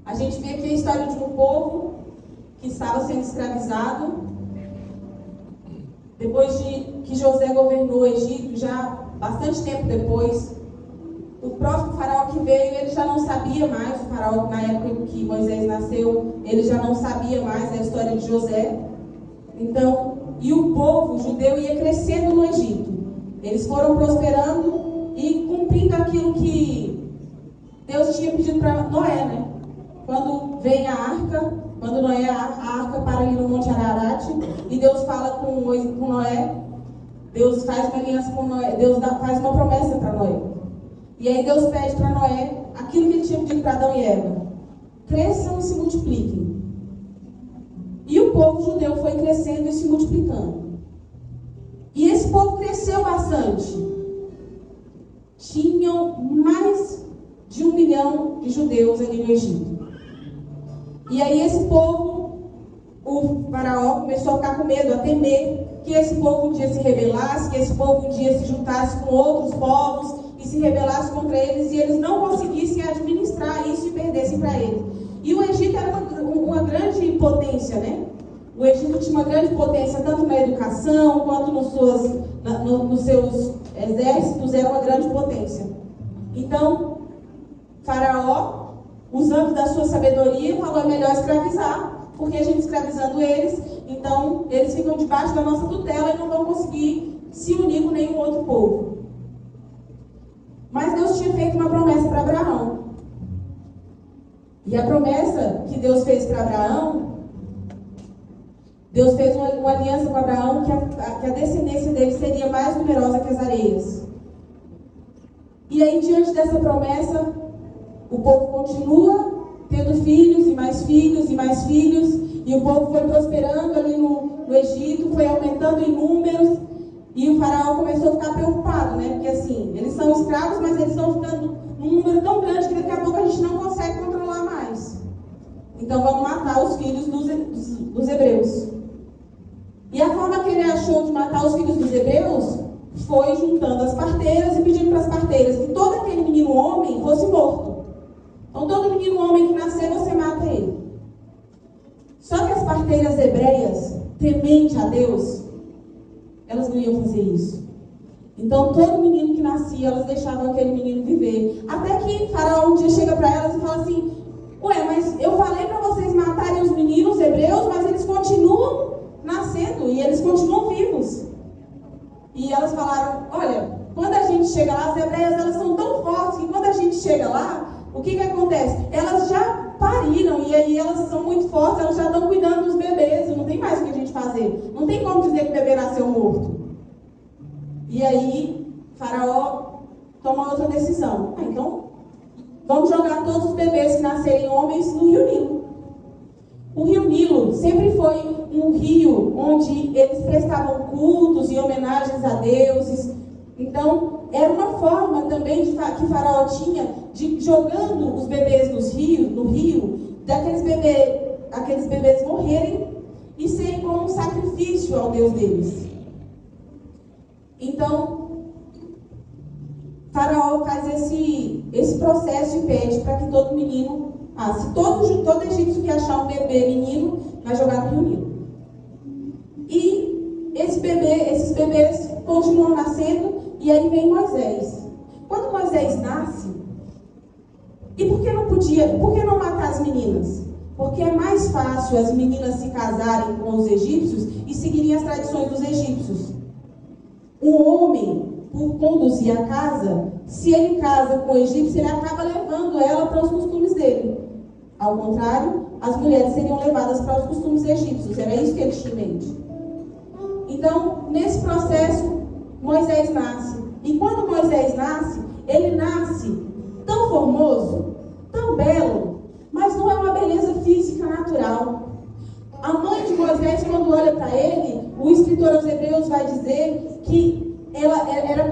A gente vê aqui a história de um povo que estava sendo escravizado. Depois de que José governou o Egito, já bastante tempo depois, o próprio faraó que veio, ele já não sabia mais, o faraó na época em que Moisés nasceu, ele já não sabia mais a história de José. Então, e o povo judeu ia crescendo no Egito. Eles foram prosperando e cumprindo aquilo que Deus tinha pedido para Noé, né? Quando vem a arca, quando Noé, a arca para ali no Monte Ararat, e Deus fala com Noé, Deus faz uma aliança com Noé, Deus faz uma promessa para Noé. E aí Deus pede para Noé aquilo que ele tinha pedido para Adão e Eva: cresçam e se multipliquem. E o povo judeu foi crescendo e se multiplicando. E esse povo cresceu bastante. Tinham mais de 1 milhão de judeus ali no Egito. E aí esse povo, o faraó começou a ficar com medo, a temer que esse povo um dia se rebelasse, que esse povo um dia se juntasse com outros povos e se rebelasse contra eles, e eles não conseguissem administrar isso e perdessem para eles. E o Egito era uma grande potência, né? O Egito tinha uma grande potência, tanto na educação, quanto nos seus exércitos, era uma grande potência. Então, Faraó, usando da sua sabedoria, falou: é melhor escravizar, porque a gente escravizando eles, então eles ficam debaixo da nossa tutela e não vão conseguir se unir com nenhum outro povo. Mas Deus tinha feito uma promessa para Abraão. E a promessa que Deus fez para Abraão, Deus fez uma aliança com Abraão que a descendência dele seria mais numerosa que as areias. E aí, diante dessa promessa, o povo continua tendo filhos e mais filhos e mais filhos, e o povo foi prosperando ali no Egito, foi aumentando em números, e o faraó começou a ficar preocupado, né? Porque assim, eles são escravos, mas eles estão ficando num número tão grande que daqui a pouco a gente não consegue controlar mais. Então vamos matar os filhos dos hebreus. E a forma que ele achou de matar os filhos dos hebreus foi juntando as parteiras e pedindo para as parteiras que todo aquele menino homem fosse morto. Então todo menino homem que nascer, você mata ele. Só que as parteiras hebreias, temente a Deus, elas não iam fazer isso. Então todo menino que nascia, elas deixavam aquele menino viver. Até que Faraó um dia chega para elas e fala assim: ué, mas eu falei para vocês matarem os meninos hebreus, mas eles continuam nascendo e eles continuam vivos. E elas falaram: olha, quando a gente chega lá, as hebreias elas são tão fortes que quando a gente chega lá, o que acontece? Elas já pariram e aí elas são muito fortes, elas já estão cuidando dos bebês, e não tem mais o que a gente fazer. Não tem como dizer que o bebê nasceu morto. E aí, Faraó toma outra decisão. Então, vamos jogar todos os bebês que nascerem homens no Rio Nilo. O Rio Nilo sempre foi um rio onde eles prestavam cultos e homenagens a deuses. Então, era uma forma também que Faraó tinha de jogando os bebês no rio, aqueles bebês morrerem e serem como um sacrifício ao Deus deles. Então, Faraó faz esse processo e pede para que todo menino, se todo egípcio que achar um bebê menino, vai jogar no Rio Nilo. E esses bebês continuam nascendo, e aí vem Moisés. Quando Moisés nasce, e por que não matar as meninas? Porque é mais fácil as meninas se casarem com os egípcios e seguirem as tradições dos egípcios. Um homem, por conduzir a casa, se ele casa com o egípcio, ele acaba levando ela para os costumes dele. Ao contrário, as mulheres seriam levadas para os costumes egípcios. Era isso que ele tinha em mente. Então, nesse processo, Moisés nasce. E quando Moisés nasce, ele nasce tão formoso, tão belo, mas não é uma beleza física natural. A mãe de Moisés, quando olha para ele, o escritor aos Hebreus vai dizer que ela era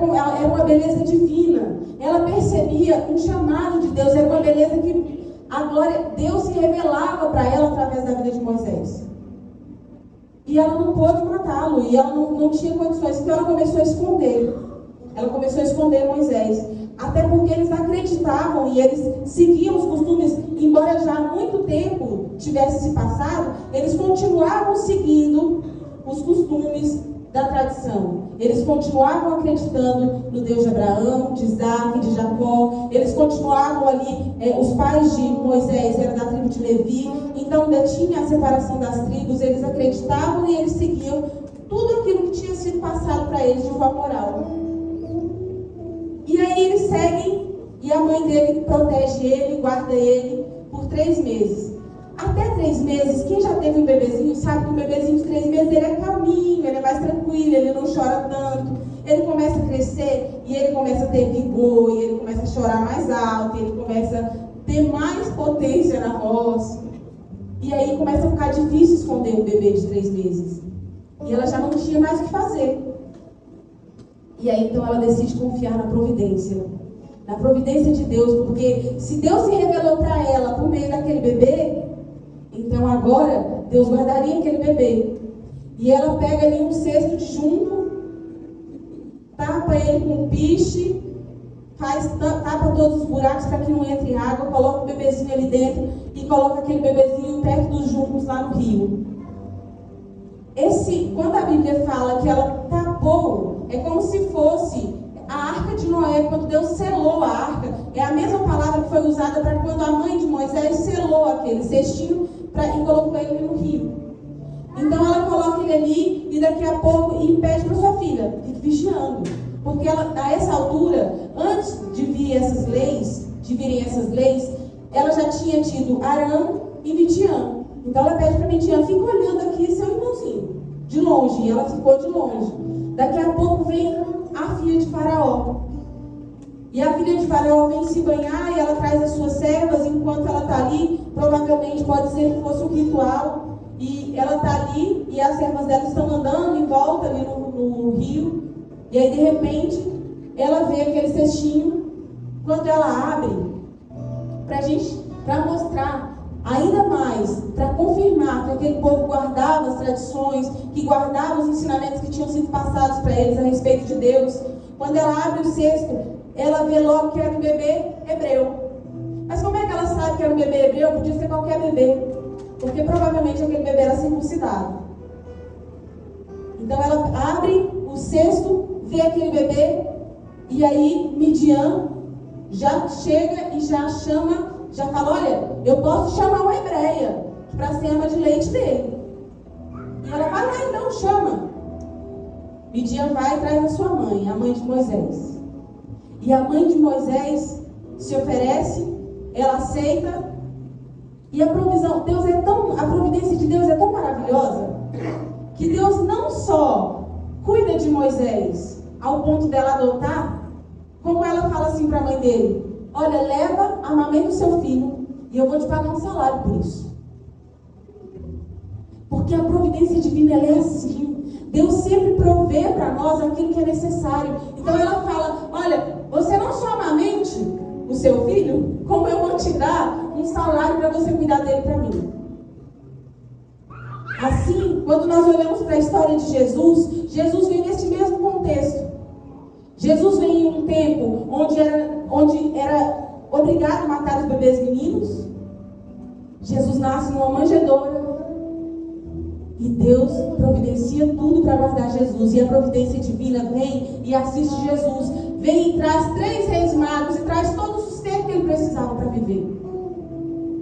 uma beleza divina. Ela percebia um chamado de Deus, era uma beleza que a glória, Deus se revelava para ela através da vida de Moisés. E ela não pôde matá-lo, e ela não tinha condições, então ela começou a esconder. Ela começou a esconder Moisés. até porque eles acreditavam e eles seguiam os costumes, embora já há muito tempo tivesse se passado, eles continuavam seguindo os costumes da tradição. Eles continuavam acreditando no Deus de Abraão, de Isaac, de Jacó. Eles continuavam ali, os pais de Moisés eram da tribo de Levi, então ainda tinha a separação das tribos. Eles acreditavam e eles seguiam tudo aquilo que tinha sido passado para eles de forma oral. E aí eles seguem, e a mãe dele protege ele, guarda ele por 3 meses. Até 3 meses, quem já teve um bebezinho sabe que o bebezinho de 3 meses ele é calminho, ele é mais tranquilo, ele não chora tanto. Ele começa a crescer e ele começa a ter vigor, e ele começa a chorar mais alto, ele começa a ter mais potência na voz. E aí começa a ficar difícil esconder o bebê de 3 meses. E ela já não tinha mais o que fazer. E aí então ela decide confiar na providência de Deus, porque se Deus se revelou para ela por meio daquele bebê, então agora Deus guardaria aquele bebê. E ela pega ali um cesto de junco, tapa ele com piche, tapa todos os buracos para que não entre água, coloca o bebezinho ali dentro e coloca aquele bebezinho perto dos juncos lá no rio. Quando a Bíblia fala que ela tapou, é como se fosse a arca de Noé, quando Deus selou a arca. É a mesma palavra que foi usada para quando a mãe de Moisés selou aquele cestinho e colocou ele no rio. Então ela coloca ele ali e daqui a pouco e pede para sua filha, fique vigiando. Porque ela, a essa altura, antes de virem essas leis, ela já tinha tido Arão e Midian. Então ela pede para Midian, fica olhando aqui seu irmãozinho, de longe. E ela ficou de longe. Daqui a pouco vem a filha de Faraó. E a filha de Faraó vem se banhar e ela traz as suas servas. Enquanto ela está ali, provavelmente pode ser que fosse um ritual. E ela está ali e as servas dela estão andando em volta ali no rio. E aí de repente ela vê aquele cestinho. Quando ela abre, para mostrar ainda mais, para confirmar que aquele povo guardava as tradições, que guardava os ensinamentos que tinham sido passados para eles a respeito de Deus. Quando ela abre o cesto, ela vê logo que era um bebê hebreu. Mas como é que ela sabe que era um bebê hebreu? Podia ser qualquer bebê, porque provavelmente aquele bebê era circuncidado. Então ela abre o cesto, vê aquele bebê, e aí Midian já chega e já fala, olha, eu posso chamar uma hebreia para ser ama de leite dele. E ela vai lá, então, chama. Midian vai e traz a sua mãe, a mãe de Moisés. E a mãe de Moisés se oferece, ela aceita. E a providência de Deus é tão maravilhosa, que Deus não só cuida de Moisés ao ponto dela adotar, como ela fala assim para a mãe dele, olha, leva, amamenta o seu filho e eu vou te pagar um salário por isso. Porque a providência divina, ela é assim. Deus sempre provê para nós aquilo que é necessário. Então ela fala, olha, você não só amamente o seu filho, como eu vou te dar um salário para você cuidar dele para mim. Assim, quando nós olhamos para a história de Jesus, Jesus vem nesse mesmo contexto. Jesus vem em um tempo onde era obrigado a matar os bebês meninos. Jesus nasce numa manjedoura. E Deus providencia tudo para guardar Jesus. E a providência divina vem e assiste Jesus. Vem e traz 3 reis magos e traz todo o sustento que ele precisava para viver.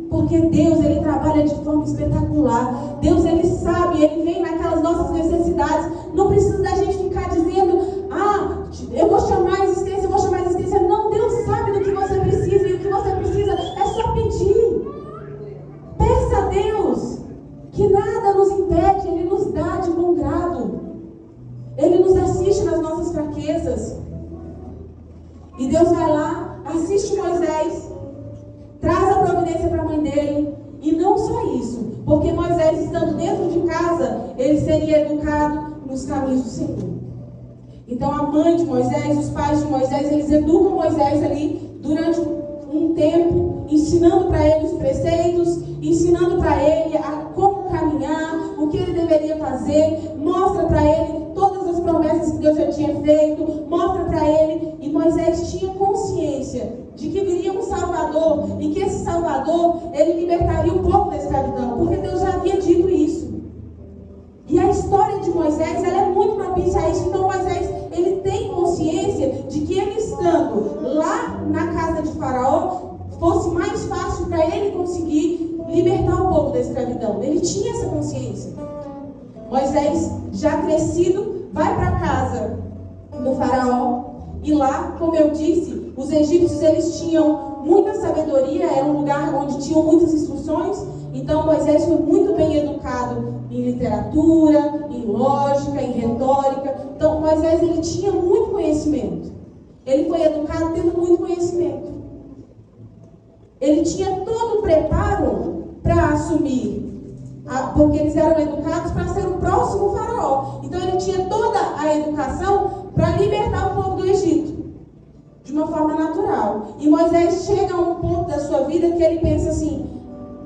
Porque Deus, ele trabalha de forma espetacular. Deus, ele sabe, ele vem naquelas nossas necessidades. Não precisa da gente ficar dizendo, eu vou chamar a existência, eu vou chamar a existência. Não, Deus sabe do que você precisa. E o que você precisa é só pedir. Peça a Deus, que nada nos impede, ele nos dá de bom grado. Ele nos assiste nas nossas fraquezas. E Deus vai lá, assiste Moisés, traz a providência para a mãe dele. E não só isso, porque Moisés, estando dentro de casa, ele seria educado nos caminhos do Senhor. Então a mãe de Moisés, os pais de Moisés, eles educam Moisés ali durante um tempo, ensinando para ele os preceitos, ensinando para ele como caminhar, o que ele deveria fazer, mostra para ele todas as promessas que Deus já tinha feito, mostra para ele e E Moisés tinha consciência de que viria um Salvador e que esse Salvador, ele libertaria o povo da escravidão, porque Deus já havia dito isso. E a história de Moisés, ela é muito propícia a isso. Então Moisés, ele tem consciência de que ele estando lá na casa de Faraó, fosse mais fácil para ele conseguir libertar o povo da escravidão. Ele tinha essa consciência. Moisés, já crescido, vai para a casa do Faraó. E lá, como eu disse, os egípcios, eles tinham muita sabedoria, era um lugar onde tinham muitas instruções. Então Moisés foi muito bem educado em literatura, em lógica, em retórica. Então Moisés, ele tinha muito conhecimento. Ele foi educado tendo muito conhecimento. Ele tinha todo o preparo para assumir, porque eles eram educados para ser o próximo faraó. Então ele tinha toda a educação para libertar o povo do Egito, de uma forma natural. E Moisés chega a um ponto da sua vida que ele pensa assim: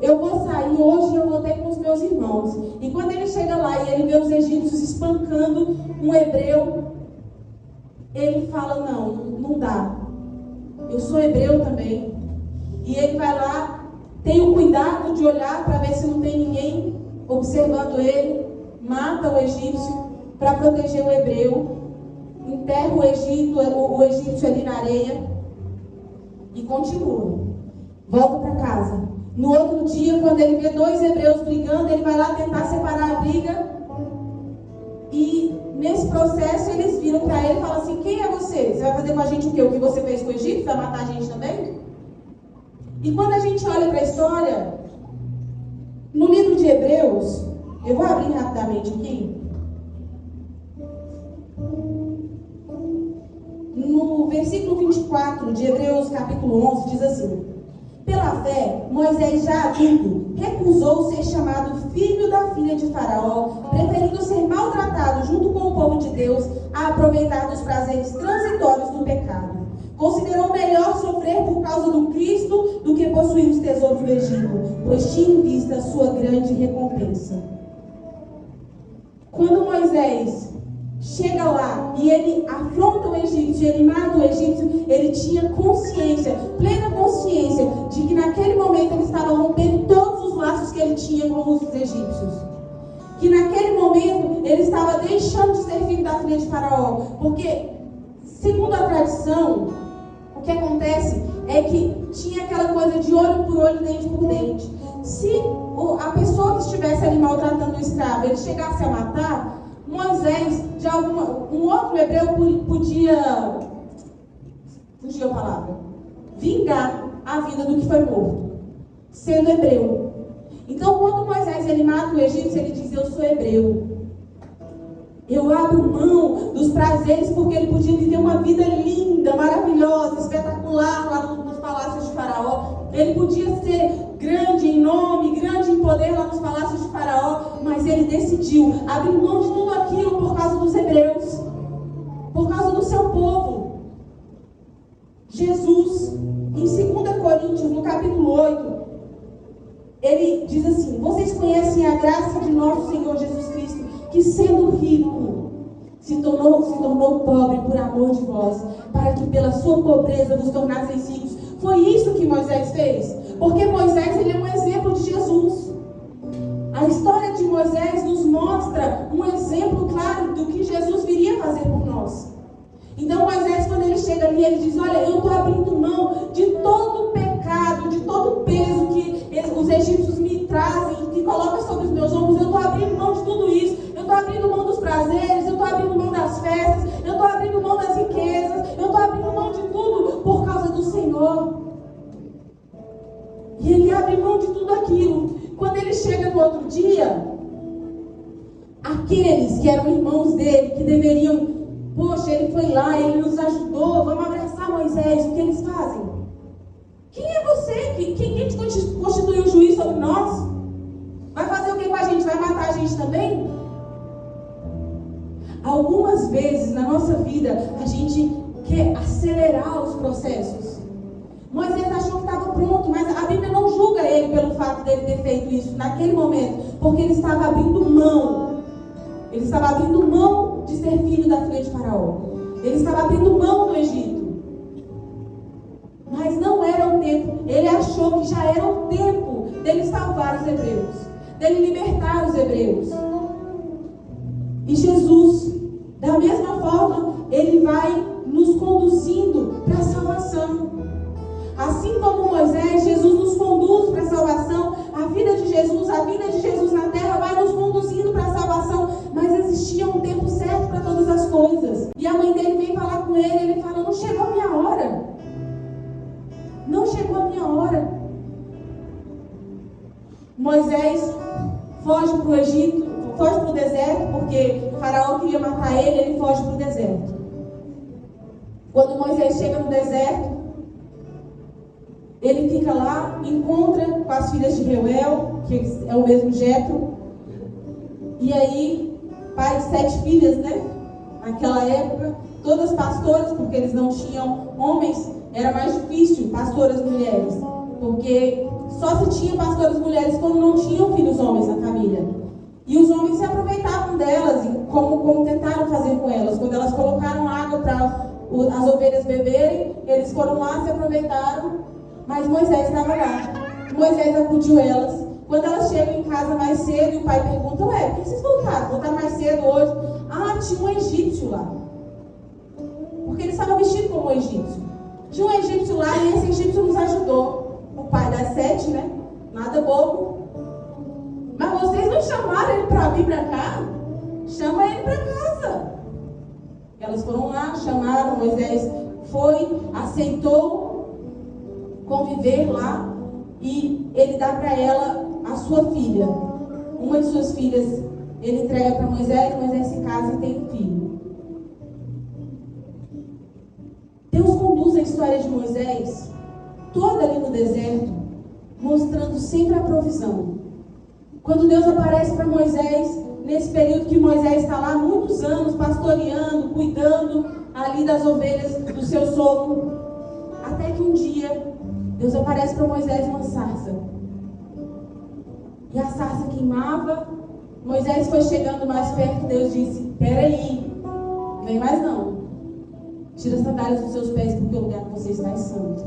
eu vou sair hoje e eu vou ter com os meus irmãos. E quando ele chega lá e ele vê os egípcios espancando um hebreu, ele fala: não dá, eu sou hebreu também. E ele vai lá, tem o cuidado de olhar para ver se não tem ninguém observando ele, mata o egípcio para proteger o hebreu, enterra o egípcio ali na areia e continua. Volta para casa. No outro dia, quando ele vê dois hebreus brigando, ele vai lá tentar separar a briga. E nesse processo eles viram para ele e falam assim: quem é você? Você vai fazer com a gente o quê? O que você fez com o Egito? Vai matar a gente também? E quando a gente olha para a história, no livro de Hebreus, eu vou abrir rapidamente aqui. No versículo 24 de Hebreus capítulo 11, diz assim: pela fé, Moisés, já adulto, recusou ser chamado filho da filha de Faraó, preferindo ser maltratado junto com o povo de Deus a aproveitar dos prazeres transitórios do pecado. Considerou melhor sofrer por causa do Cristo do que possuir os tesouros do Egito, pois tinha em vista a sua grande recompensa. Quando Moisés chega lá e ele afronta o egípcio, ele mata o egípcio, ele tinha consciência, plena consciência, de que naquele momento ele estava rompendo todos os laços que ele tinha com os egípcios. Que naquele momento ele estava deixando de ser filho da filha de Faraó. Porque, segundo a tradição, o que acontece é que tinha aquela coisa de olho por olho, dente por dente. Se a pessoa que estivesse ali maltratando o escravo, ele chegasse a matar, Moisés, um outro hebreu podia, fugiu a palavra, vingar a vida do que foi morto, sendo hebreu. Então, quando Moisés ele mata o egípcio, ele diz: eu sou hebreu. Eu abro mão dos prazeres, porque ele podia viver uma vida linda, maravilhosa, espetacular lá nos palácios de Faraó. Ele podia ser grande em nome, grande em poder lá nos palácios de Faraó, mas ele decidiu abrir mão de tudo aquilo por causa dos hebreus, por causa do seu povo. Jesus, em 2 Coríntios, no capítulo 8, ele diz assim: vocês conhecem a graça de nosso Senhor Jesus Cristo, que sendo rico, se tornou pobre por amor de vós, para que pela sua pobreza vos tornasseis ricos. Foi isso que Moisés fez, porque Moisés ele é um exemplo de Jesus. A história de Moisés nos mostra um exemplo claro do que Jesus viria fazer por nós. Então Moisés, quando ele chega ali, ele diz: olha, eu estou abrindo mão de todo o pecado, de todo o peso que os egípcios me trazem, que colocam sobre os meus ombros. Eu estou abrindo mão de tudo isso. Eu estou abrindo mão dos prazeres, eu estou abrindo mão das festas, eu estou abrindo mão das riquezas, eu estou abrindo mão de tudo por causa do Senhor. E ele abre mão de tudo aquilo. Quando ele chega no outro dia, aqueles que eram irmãos dele, que deveriam, poxa, ele foi lá, ele nos ajudou, vamos abraçar Moisés, o que eles fazem? Quem é você? Quem te constituiu juiz sobre nós? Vai fazer o que com a gente? Vai matar a gente também? Algumas vezes na nossa vida a gente quer acelerar os processos. Moisés achou que estava pronto, mas a Bíblia não julga ele pelo fato dele ter feito isso naquele momento, porque ele estava abrindo mão. Ele estava abrindo mão de ser filho da filha de Faraó. Ele estava abrindo mão do Egito. tempo. Ele achou que já era o tempo dele salvar os hebreus, dele libertar os hebreus. E Jesus, da mesma forma, ele vai nos conduzindo para a salvação. Assim como Moisés, Jesus nos conduz para a salvação. A vida de Jesus na terra vai nos conduzindo para a salvação. Mas existia um tempo certo para todas as coisas. E a mãe dele vem falar com ele, ele fala: não chegou a minha hora. Não chegou a minha hora. Moisés foge para o Egito, foge para o deserto, porque o faraó queria matar ele, ele foge para o deserto. Quando Moisés chega no deserto, ele fica lá, encontra com as filhas de Reuel, que é o mesmo Jetro. E aí, pai de 7 filhas, né? Naquela época, todas pastoras, porque eles não tinham homens, era mais difícil pastoras mulheres. Porque só se tinha pastoras mulheres quando não tinham filhos homens na família. E os homens se aproveitavam delas, como tentaram fazer com elas. Quando elas colocaram água para as ovelhas beberem, eles foram lá, se aproveitaram. Mas Moisés estava lá. Moisés acudiu elas. Quando elas chegam em casa mais cedo, e o pai pergunta: ué, por que vocês voltaram? Voltaram mais cedo hoje? Ah, tinha um egípcio lá. Porque eles estavam vestidos como um egípcio. Tinha um egípcio lá e esse egípcio nos ajudou. O pai das 7, né? Nada bobo. Mas vocês não chamaram ele para vir para cá? Chama ele para casa. Elas foram lá, chamaram. Moisés foi, aceitou conviver lá, e ele dá para ela a sua filha. Uma de suas filhas ele entrega para Moisés. Moisés se casa e tem um filho. Deus conduz a história de Moisés toda ali no deserto, mostrando sempre a provisão. Quando Deus aparece para Moisés, nesse período que Moisés está lá, muitos anos pastoreando, cuidando ali das ovelhas do seu sogro, até que um dia Deus aparece para Moisés uma sarça. E a sarça queimava. Moisés foi chegando mais perto. Deus disse: peraí, não vem mais não. Tira as sandálias dos seus pés, porque o lugar que você está é santo.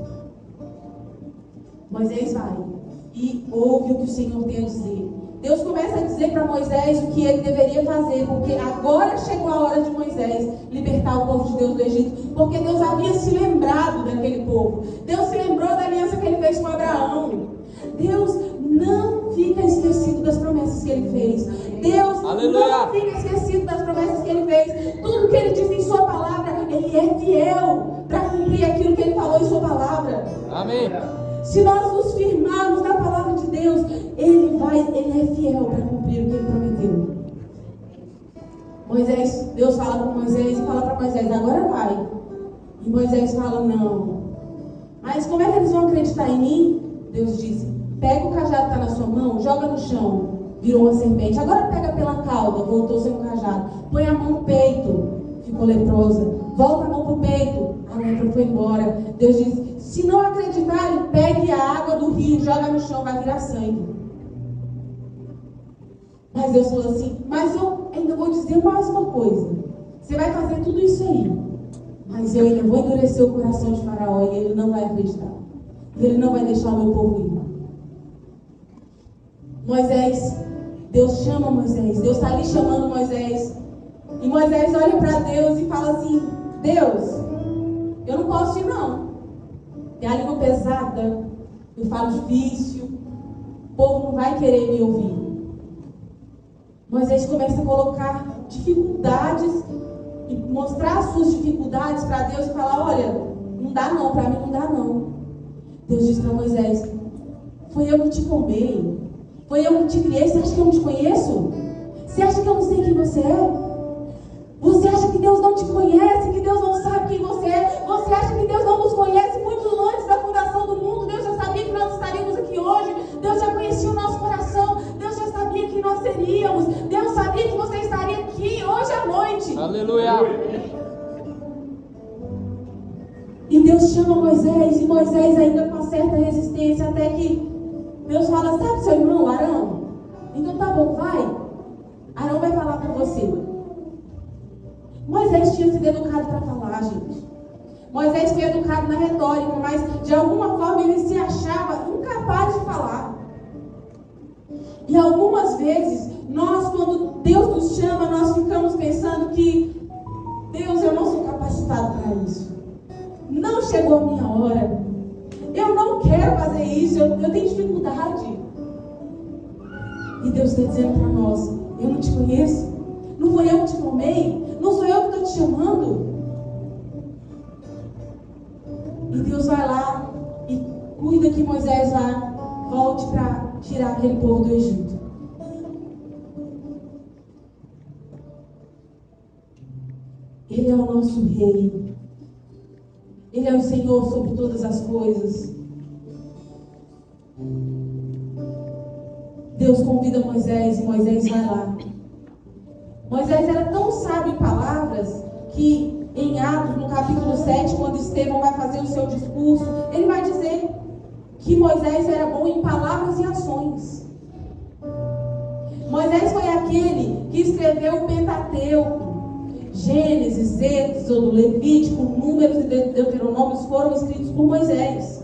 Moisés vai e ouve o que o Senhor tem a dizer. Deus começa a dizer para Moisés o que ele deveria fazer, porque agora chegou a hora de Moisés libertar o povo de Deus do Egito, porque Deus havia se lembrado daquele povo. Deus se lembrou da aliança que ele fez com Abraão. Deus não fica esquecido das promessas que ele fez. Deus não fica esquecido das promessas que ele fez. Tudo que ele diz em sua palavra, ele é fiel para cumprir aquilo que ele falou em sua palavra. Amém. Se nós nos firmarmos na palavra de Deus, ele é fiel para cumprir o que ele prometeu. Deus fala com Moisés e fala para Moisés: agora vai. E Moisés fala: não. Mas como é que eles vão acreditar em mim? Deus disse: pega o cajado que está na sua mão, joga no chão, virou uma serpente. Agora pega pela cauda, voltou sem o cajado. Põe a mão no peito, ficou leprosa. Volta a mão para o peito, a lepra foi embora. Deus disse: se não acreditarem, pegue a água do rio, joga no chão, vai virar sangue. Mas Deus falou assim: mas eu ainda vou dizer mais uma coisa. Você vai fazer tudo isso aí, mas eu ainda vou endurecer o coração de Faraó e ele não vai acreditar. E ele não vai deixar o meu povo ir. Moisés, Deus chama Moisés. Deus está ali chamando Moisés. E Moisés olha para Deus e fala assim: Deus, eu não posso ir não. Tem a língua pesada, eu falo difícil, o povo não vai querer me ouvir. Moisés começa a colocar dificuldades e mostrar as suas dificuldades para Deus e falar: olha, não dá não, para mim não dá não. Deus diz para Moisés: foi eu que te formei, foi eu que te criei. Você acha que eu não te conheço? Você acha que eu não sei quem você é? Você acha que Deus não te conhece, que Deus não sabe quem você é? Você acha que Deus não nos conhece muito antes da fundação do mundo? Deus já sabia que nós estaríamos aqui hoje. Deus já conhecia o nosso coração. Deus já sabia que nós seríamos. Deus sabia que você estaria aqui hoje à noite. Aleluia. E Deus chama Moisés, e Moisés ainda com certa resistência, até que Deus fala: sabe seu irmão Arão? Então tá bom, vai. Arão vai falar para você. Moisés tinha sido educado para falar, gente. Moisés foi educado na retórica, mas de alguma forma ele se achava incapaz de falar. E algumas vezes, nós, quando Deus nos chama, nós ficamos pensando que Deus, eu não sou capacitado para isso. Não chegou a minha hora. Eu não quero fazer isso, eu tenho dificuldade. E Deus está dizendo para nós, eu não te conheço. Não foi eu que te tomei. Não sou eu que estou te chamando. E Deus vai lá e cuida que Moisés volte para tirar aquele povo do Egito. Ele é o nosso rei. Ele é o Senhor sobre todas as coisas. Deus convida Moisés e Moisés vai lá. Moisés era tão sábio em palavras que em Atos, no capítulo 7, quando Estevão vai fazer o seu discurso, ele vai dizer que Moisés era bom em palavras e ações. Moisés foi aquele que escreveu o Pentateuco. Gênesis, Êxodo, Levítico, Números e Deuteronômios foram escritos por Moisés.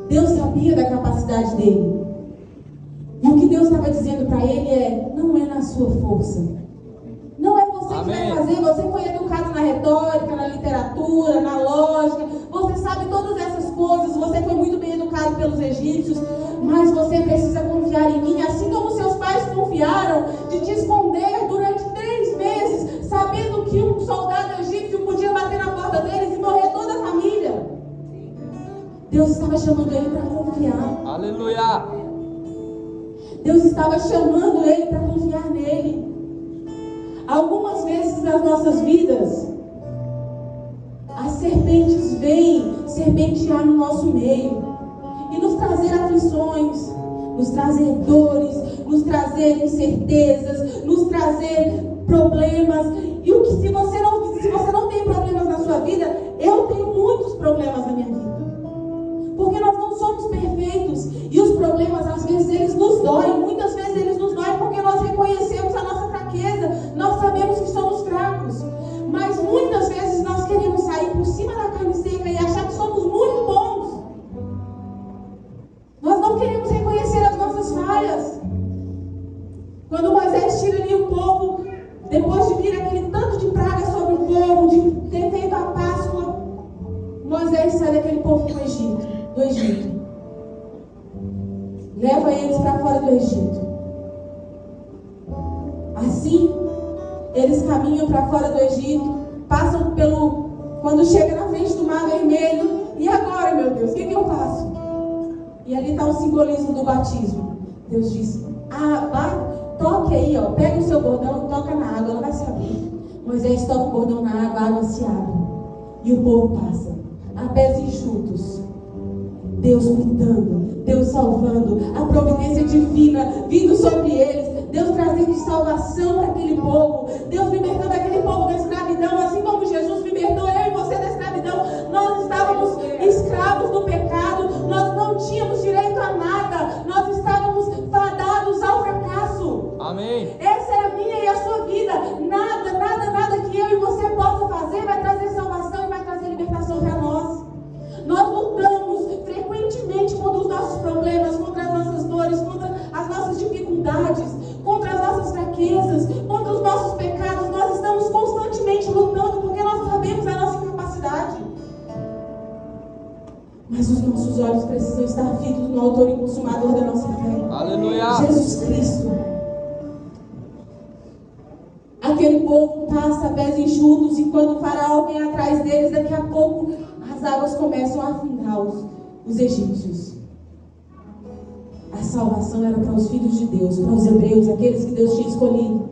Deus sabia da capacidade dele. E o que Deus estava dizendo para ele não é na sua força. Não é você que vai fazer. Você foi educado na retórica, na literatura, na lógica. Você sabe todas essas coisas. Você foi muito bem educado pelos egípcios. Mas você precisa confiar em mim. Assim como seus pais confiaram de te esconder durante 3 meses, sabendo que um soldado egípcio podia bater na porta deles e morrer toda a família. Deus estava chamando ele para confiar. Aleluia! Deus estava chamando ele para confiar nele. Algumas vezes nas nossas vidas, as serpentes vêm serpentear no nosso meio e nos trazer aflições, nos trazer dores, nos trazer incertezas, nos trazer problemas. E o que se você não tem problemas na sua vida, eu tenho muitos problemas na minha vida. Porque nós não somos perfeitos. E os problemas, às vezes, eles nos doem. Muitas vezes eles nos doem porque nós reconhecemos a nossa fraqueza. Nós sabemos que somos fracos. Mas muitas vezes nós queremos sair por cima da carne seca e achar que somos muito bons. Nós não queremos reconhecer as nossas falhas. Quando Moisés tira ali o povo, depois de vir aquele tanto de praga sobre o povo, de ter feito a Páscoa, Moisés sai daquele povo do Egito. Leva eles para fora do Egito. Assim, eles caminham para fora do Egito, passam quando chega na frente do Mar Vermelho. E agora, meu Deus, o que eu faço? E ali está o simbolismo do batismo. Deus diz, toque aí, pega o seu bordão e toca na água, ela vai se abrir. Moisés toca o bordão na água, a água se abre. E o povo passa, a pés enxutos. Deus cuidando, Deus salvando, a providência divina vindo sobre eles, Deus trazendo salvação para aquele povo, Deus libertando aquele povo da escravidão, assim como Jesus libertou eu e você da escravidão. Nós estávamos escravos do pecado, nós não tínhamos direito a nada, nós estávamos fadados ao fracasso. Amém. Essa era a minha e a sua vida. Nada que eu e você possa fazer vai trazer salvação e vai trazer libertação para nós. Nós lutamos frequentemente contra os nossos problemas, contra as nossas dores, contra as nossas dificuldades, contra as nossas fraquezas, contra os nossos pecados. Nós estamos constantemente lutando porque nós sabemos a nossa incapacidade. Mas os nossos olhos precisam estar fitos no autor e consumador da nossa fé. Aleluia! Jesus Cristo. Aquele povo passa a pés enxutos e quando o faraó vem atrás deles, daqui a pouco as águas começam a afundar os egípcios. A salvação era para os filhos de Deus, para os hebreus, aqueles que Deus tinha escolhido.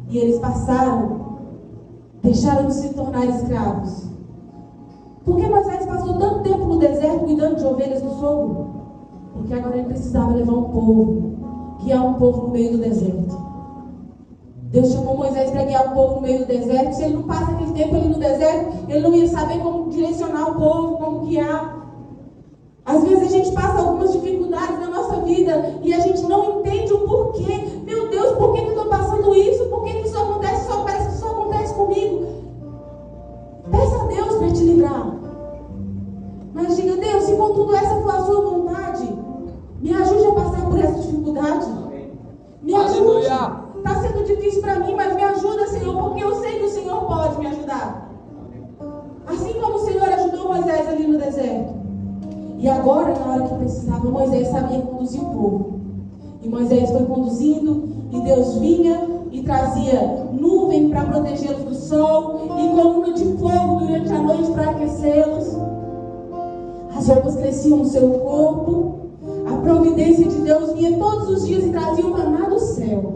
E eles deixaram de se tornar escravos. Por que Moisés passou tanto tempo no deserto cuidando de ovelhas do sogro? Porque agora ele precisava levar um povo, guiar um povo no meio do deserto. Deus chamou Moisés para guiar o povo no meio do deserto. Se ele não passa aquele tempo ali no deserto, ele não ia saber como direcionar o povo, como guiar. Às vezes a gente passa algumas dificuldades na nossa vida e a gente não entende o porquê. Meu Deus, por que eu estou passando isso? Por que isso acontece? Parece que só acontece comigo. agora, na hora que precisava, Moisés sabia conduzir o povo. E Moisés foi conduzindo, e Deus vinha e trazia nuvem para protegê-los do sol, e coluna de fogo durante a noite para aquecê-los. As roupas cresciam no seu corpo. A providência de Deus vinha todos os dias e trazia o maná do céu.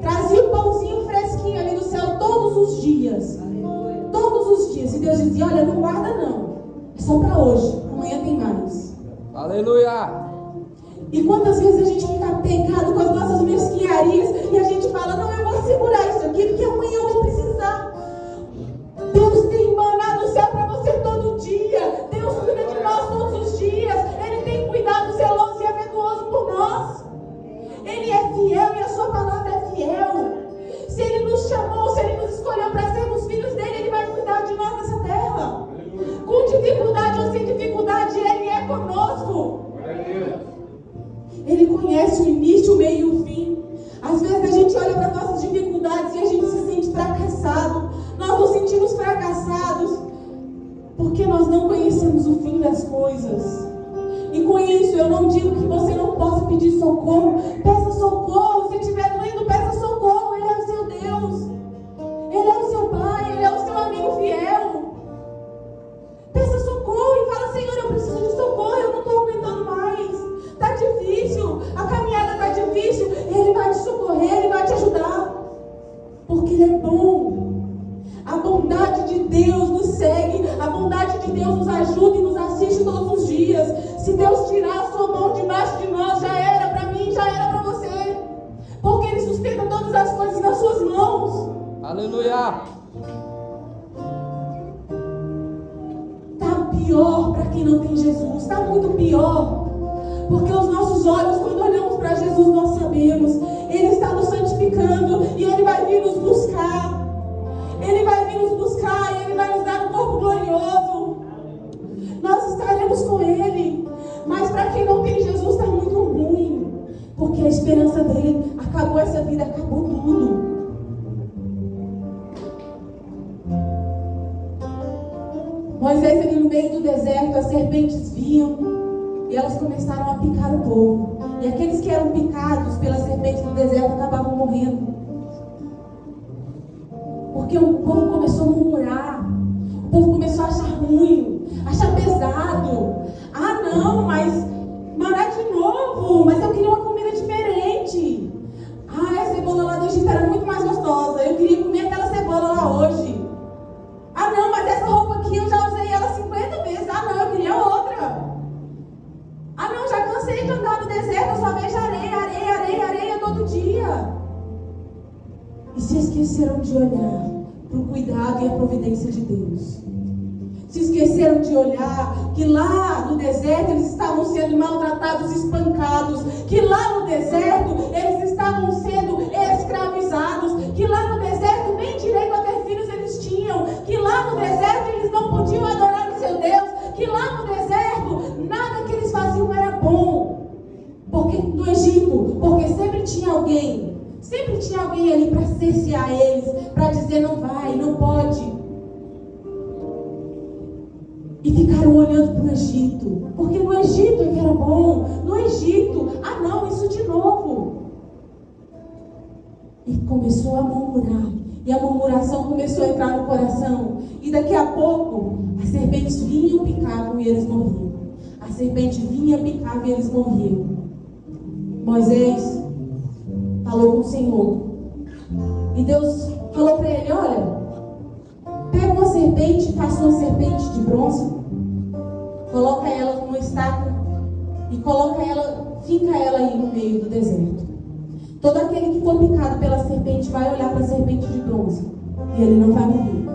Trazia o pãozinho fresquinho ali do céu todos os dias. Todos os dias. E Deus dizia: olha, não guarda não. É só para hoje. Amanhã tem mais. Aleluia! E quantas vezes a gente fica apegado com as nossas mesquinharias e a gente fala: não, eu vou segurar isso aqui porque amanhã eu vou precisar. Deus tem maná do céu para você todo dia. Deus cuida de nós todos os dias. Ele tem cuidado zeloso e afetuoso por nós. Ele é fiel e a sua palavra é fiel. Se Ele nos chamou, se Ele nos escolheu para sermos filhos dele, Ele vai cuidar de nós nessa terra. Com dificuldade ou sem dificuldade, Ele é conosco. Ele conhece o início, o meio e o fim. Às vezes a gente olha para nossas dificuldades e a gente se sente fracassado. Nós nos sentimos fracassados porque nós não conhecemos o fim das coisas. E com isso eu não digo que você não possa pedir socorro. Peça socorro. Se estiver doendo, peça socorro. Ele é o seu Deus. Ele é o seu Pai. Ele é o seu amigo fiel. Peça socorro e fala: Senhor, eu preciso de socorro. Eu não estou aguentando mais. Está difícil. A caminhada está difícil. Ele vai te socorrer. Ele vai te ajudar. Porque Ele é bom. A bondade de Deus nos segue. A bondade de Deus nos ajuda e nos assiste todos os dias. Se Deus tirar a sua mão debaixo de nós, já era para mim, já era para você. Porque Ele sustenta todas as coisas nas suas mãos. Aleluia! Está pior para quem não tem Jesus. Está muito pior. Porque os nossos olhos, quando olhamos para Jesus, nós sabemos. Ele está nos santificando e Ele vai vir nos buscar. Ele vai vir nos buscar e Ele vai nos dar um corpo glorioso. Nós estaremos com Ele. Mas para quem não tem Jesus está muito ruim. Porque a esperança dele acabou, essa vida acabou tudo. Moisés ali no meio do deserto, as serpentes vinham e elas começaram a picar o povo. E aqueles que eram picados pelas serpentes do deserto acabavam morrendo. Porque o povo começou a murmurar. O povo começou a achar ruim, achar pesado. Ah, não, mas maná de novo. Mas eu queria uma comida diferente. Ah, a cebola lá do Egito era muito mais gostosa. Eu queria comer aquela cebola lá hoje. Ah, não, mas essa roupa aqui eu já usei ela 50 vezes. Ah, não, eu queria outra. Ah, não, já cansei de andar no deserto. Eu só vejo areia, areia, areia, areia todo dia. E se esqueceram de olhar para o cuidado e a providência de Deus. Se esqueceram de olhar que lá no deserto eles estavam sendo maltratados, espancados. Que lá no deserto eles estavam sendo escravizados. Que lá no deserto nem direito a ter filhos eles tinham. Que lá no deserto eles não podiam adorar o seu Deus. Que lá no deserto nada que eles faziam era bom. Porque no Egito, porque sempre tinha alguém. Sempre tinha alguém ali para cercear eles, para dizer: não vai, não pode. E ficaram olhando para o Egito, porque no Egito é que era bom. No Egito, ah não, isso de novo. E começou a murmurar. E a murmuração começou a entrar no coração. E daqui a pouco, as serpentes vinham, picavam e eles morriam. A serpente vinha, picava e eles morriam. Moisés falou com o Senhor. E Deus falou para ele: olha, pega uma serpente, faça uma serpente de bronze, coloca ela numa estaca e coloca ela, finca ela aí no meio do deserto. Todo aquele que for picado pela serpente vai olhar para a serpente de bronze e ele não vai morrer.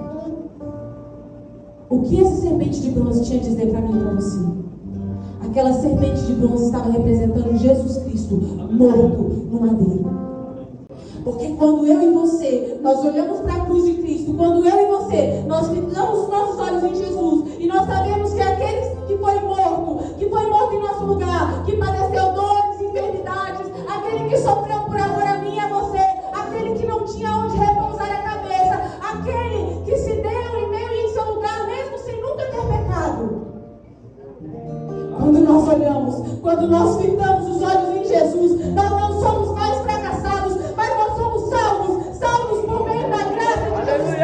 O que essa serpente de bronze tinha a dizer para mim e para você? Aquela serpente de bronze estava representando Jesus Cristo morto no madeiro. Porque quando eu e você, nós olhamos para a cruz de Cristo, quando eu e você, nós fitamos os nossos olhos em Jesus, e nós sabemos que aquele que foi morto em nosso lugar, que padeceu dores, enfermidades, aquele que sofreu por amor a mim e a você, aquele que não tinha onde repousar a cabeça, aquele que se deu em meio em seu lugar, mesmo sem nunca ter pecado. Quando nós olhamos, quando nós fitamos os olhos em Jesus, nós não somos mais fracassados, mas nós somos salvos por meio da graça de Jesus.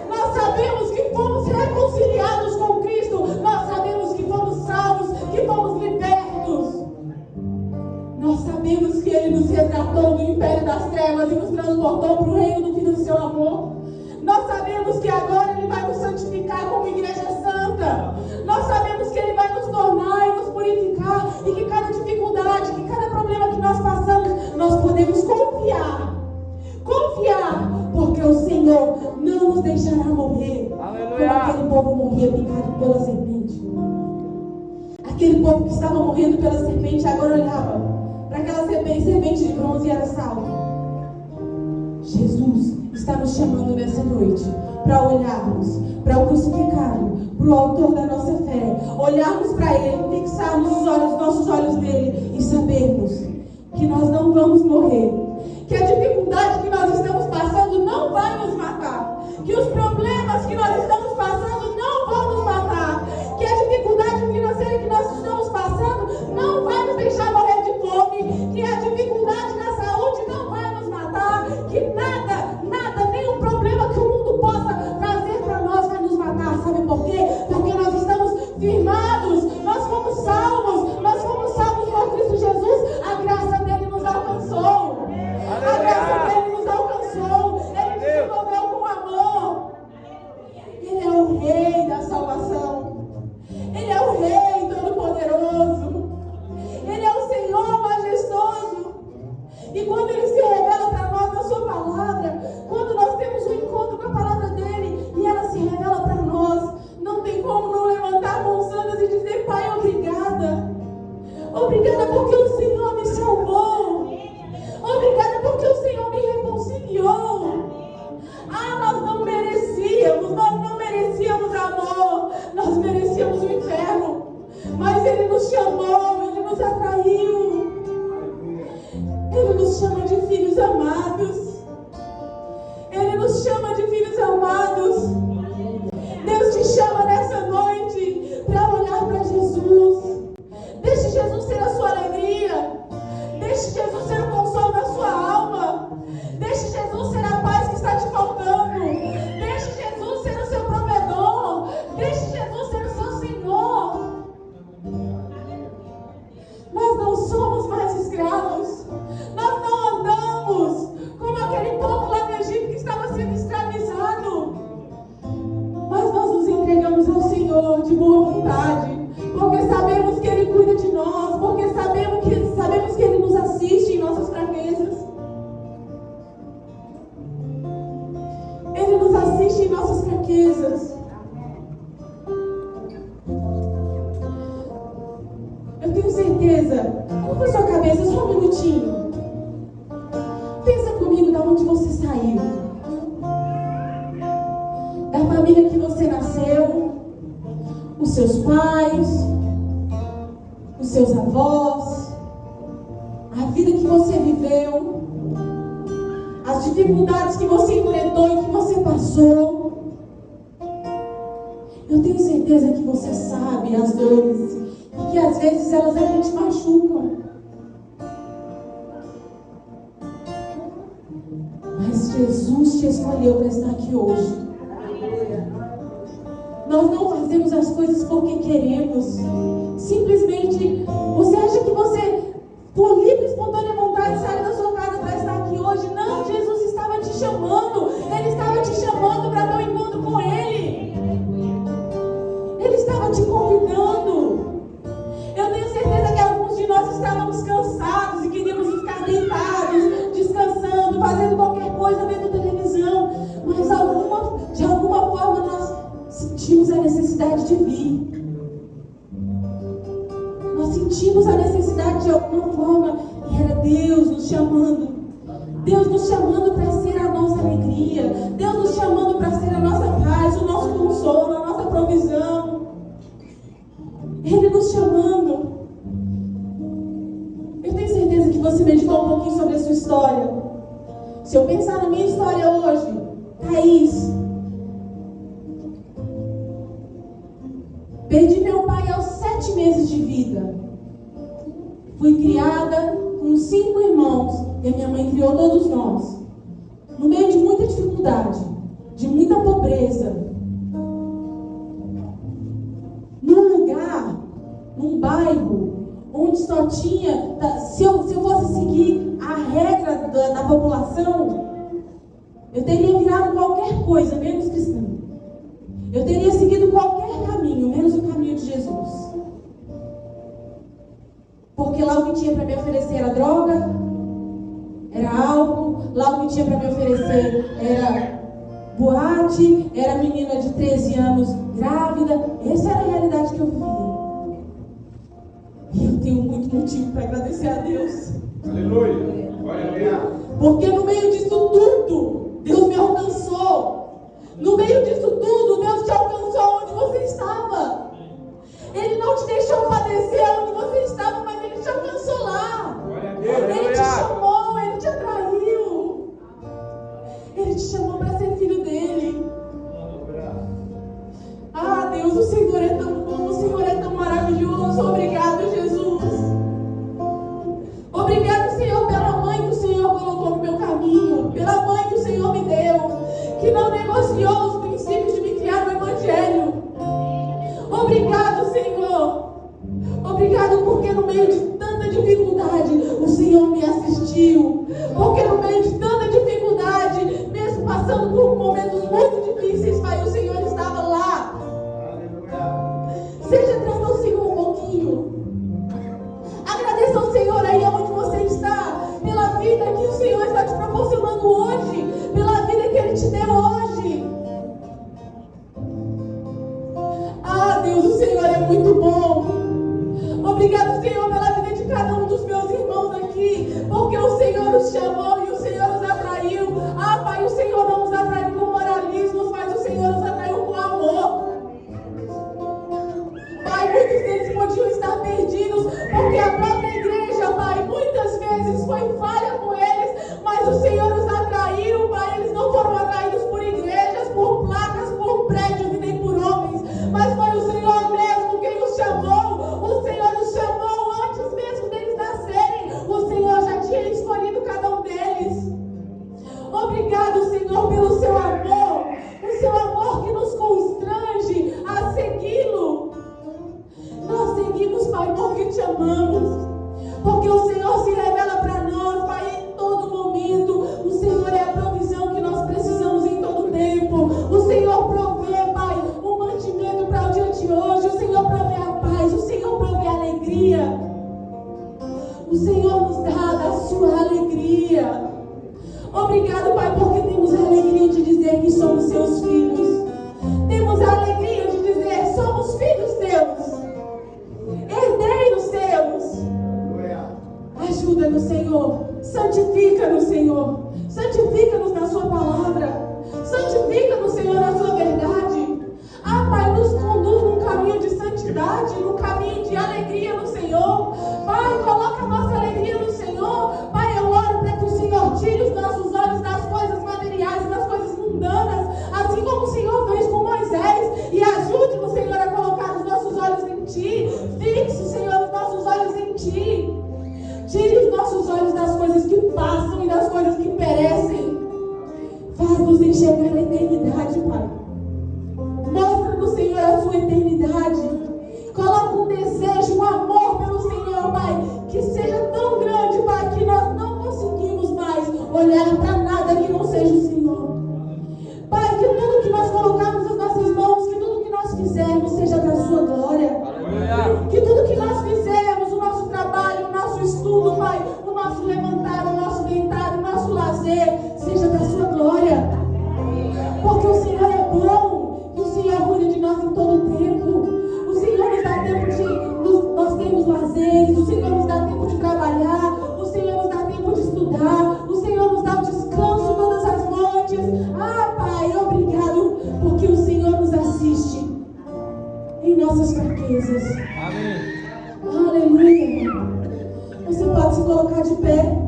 Nós sabemos que fomos reconciliados com Cristo, nós sabemos que fomos salvos, que fomos libertos. Nós sabemos que Ele nos resgatou do império das trevas e nos transportou para o reino do Filho do seu amor. Nós sabemos que agora Ele vai nos santificar como igreja santa. Nós sabemos que Ele vai nos tornar e nos purificar. E que cada dificuldade, que cada problema que nós passamos, nós podemos confiar. Confiar, porque o Senhor não nos deixará morrer. Aleluia. Como aquele povo morria picado pela serpente. Aquele povo que estava morrendo pela serpente agora olhava para aquela serpente de bronze e era salvo. Jesus está nos chamando nessa noite para olharmos para o crucificado, para o autor da nossa fé, olharmos para Ele, fixarmos os nossos olhos nele e sabermos que nós não vamos morrer, que a dificuldade que nós estamos passando não vai nos matar, que os problemas que nós estamos passando não vão nos matar, que a dificuldade financeira que nós estamos passando não vai nos deixar morrer de fome, que a dificuldade na saúde não vai nos matar, que nada, nenhum problema que o mundo possa trazer para nós vai nos matar. Sabe por quê? Porque nós estamos firmados, nós fomos salvos por Cristo Jesus. A graça dele nos alcançou. A graça dele nos alcançou. Ele nos envolveu com amor. Ele é o Rei da salvação. Ele é o Rei Todo-Poderoso. Ele é o Senhor majestoso. E quando Ele se revela para nós na sua palavra, quando nós temos um encontro com a palavra dele e ela se revela para nós, não tem como não levantar a mão santas e dizer: Pai, obrigada. Obrigada porque o Senhor me salvou. Obrigada porque o Senhor me reconciliou. Nós não merecíamos amor. Nós merecíamos o inferno. Mas Ele nos chamou, Ele nos atraiu. Ele nos chama de filhos amados. Ele nos chama de filhos amados. Deus te chama nessa noite para olhar para Jesus. Deixe Jesus ser a sua alegria. Deixe Jesus ser o consolo da sua alma. Deixe Jesus ser a paz que está te faltando. Deixe Jesus ser o seu provedor. Deixe Jesus ser o seu Senhor. Nós não somos mais escravos. Nós não andamos como aquele povo lá no Egito que estava sendo escravizado. Mas nós nos entregamos ao Senhor de boa vontade, porque sabemos que Ele cuida de nós, porque sabemos que Ele nos assiste em nossas fraquezas. Ele nos assiste em nossas fraquezas. Eu tenho certeza. Curva sua cabeça só um minutinho. Pensa comigo de onde você saiu. Da família que você nasceu, os seus pais, os seus avós, a vida que você viveu, as dificuldades que você enfrentou e que você passou. Eu tenho certeza que você sabe as dores e que às vezes elas até te machucam. Mas Jesus te escolheu para estar aqui hoje. Nós não fazemos as coisas porque queremos. Simplesmente, você acha que você, por livre e espontânea vontade, saiu da sua casa para estar aqui hoje? Não, Jesus estava te chamando. Ele estava te chamando para ter um encontro com Ele. Ele estava te convidando. Eu tenho certeza que alguns de nós estávamos cansados e queríamos ficar deitados, descansando, fazendo qualquer coisa vendo televisão. Mas de alguma forma nós sentimos a necessidade de vir. Nós sentimos a necessidade de alguma forma. E era Deus nos chamando. Deus nos chamando para ser a nossa alegria. Deus nos chamando para ser a nossa paz, o nosso consolo, a nossa provisão. Ele nos chamando. Eu tenho certeza que você meditou um pouquinho sobre a sua história. Se eu pensar na minha história hoje, Thaís, perdi meu pai aos 7 meses de de vida. Fui criada com 5 irmãos e a minha mãe criou todos nós. No meio de muita dificuldade, de muita pobreza. Num lugar, num bairro, onde só tinha... Se eu fosse seguir a regra da população, eu teria virado qualquer coisa, menos cristã. Eu teria seguido qualquer caminho, menos o caminho de Jesus. Porque lá o que tinha para me oferecer era droga, era álcool, lá o que tinha para me oferecer era boate, era menina de 13 anos grávida. Essa era a realidade que eu vivia. E eu tenho muito motivo para agradecer a Deus. Aleluia. Glória a Deus. Porque no meio disso tudo, Deus me alcançou. No meio disso tudo, Deus te alcançou onde você estava. Ele não te deixou padecer onde você estava, mas Ele te alcançou lá. Ele te chamou, Ele te atraiu. Ele te chamou para ser filho dele. Ah, Deus, o Senhor é tão bom, o Senhor é tão maravilhoso. Obrigado, Jesus. Obrigado, Senhor, pela mãe que o Senhor colocou no meu caminho, pela mãe que o Senhor me deu, que não negociou os princípios de me criar no Evangelho. Obrigado, Senhor. Obrigado porque no meio de tanta dificuldade o Senhor me assistiu. Porque no meio de tanta dificuldade, mesmo passando por momentos muito difíceis, Pai, o Senhor estava lá. Seja transtorcido um pouquinho. Agradeça ao Senhor aí onde você está, pela vida que o Senhor está te proporcionando hoje, pela vida que Ele te deu hoje. Ah, Deus, o Senhor é muito bom. Obrigado, Senhor, pela vida de cada um dos meus irmãos aqui, porque o Senhor os chamou e o Senhor os atraiu. Ah, Pai, o Senhor não nos atraiu com moralismos, mas o Senhor nos atraiu com amor. Pai, muitos deles podiam estar perdidos, porque a própria igreja, Pai, muitas vezes foi falha com eles, mas o Senhor os atraiu, Pai. Eles não foram atraídos por igrejas, por placas, por prédios e nem por homens, mas foi o Senhor mesmo quem os chamou. O Senhor os chamou antes mesmo deles nascerem. O Senhor já tinha escolhido cada um deles. Obrigado, Senhor, pelo seu amor, o seu amor que nos constrange a segui-lo. Nós seguimos, Pai, porque te amamos, porque o Senhor se revela para nós, Pai, em todo momento. O Senhor é a provisão que nós precisamos em todo tempo. O Senhor provê, Pai, o mantimento para o dia de hoje. O Senhor provê a paz, o Senhor provê a alegria. O Senhor nos dá da sua alegria. Obrigado, Pai, porque temos a alegria de dizer que somos seus filhos. Temos a alegria de dizer que somos filhos teus, herdeiros teus. Ajuda-nos, Senhor. Santifica-nos, Senhor. Santifica-nos na sua palavra. Santifica-nos, Senhor, na sua verdade. Ah, Pai, nos conduz num caminho de santidade, num caminho de alegria no Senhor. Pai, coloca a nossa alegria no Senhor. Pai, eu oro para que o Senhor tire os nossos olhos das coisas materiais, das coisas mundanas, assim como o Senhor fez com Moisés, e ajude-nos, Senhor, a colocar os nossos olhos em Ti. Fixe, Senhor, os nossos olhos em Ti. Tire os nossos olhos das coisas que passam e das coisas que perecem. Faz-nos enxergar a eternidade, Pai. Mostra-nos, Senhor, a sua eternidade. Coloca um desejo, um amor pelo Senhor, Pai, que seja tão grande, Pai, que nós não conseguimos mais olhar para nada que não seja o Senhor. Pai, que tudo que nós colocarmos nas nossas mãos, que tudo que nós fizermos seja para a sua glória. Que tudo que nós fizermos, o nosso trabalho, o nosso estudo, Pai, o nosso levantar, o nosso deitar, o nosso lazer, seja para a sua glória. Porque o Senhor é bom e o Senhor cuida de nós em todo o tempo. O Senhor nos dá tempo nós temos lazeres, o Senhor nos dá tempo de trabalhar, o Senhor nos dá tempo de estudar, o Senhor nos dá o descanso todas as noites. Ah, Pai, obrigado, porque o Senhor nos assiste em nossas fraquezas. Amém. Aleluia. Você pode se colocar de pé.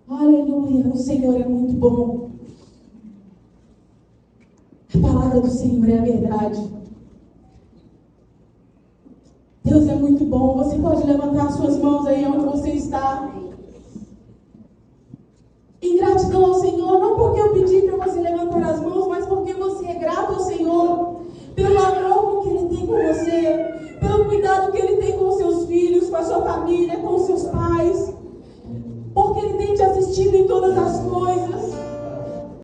Aleluia. O Senhor é muito bom. A palavra palavra do Senhor é a verdade. Deus é muito bom. Você pode levantar suas mãos aí onde você está. Em gratidão ao Senhor, não porque eu pedi para você levantar as mãos, mas porque você é grato ao Senhor pelo amor que Ele tem com você, pelo cuidado que Ele tem com os seus filhos, com a sua família, com os seus pais, porque Ele tem te assistido em todas as coisas.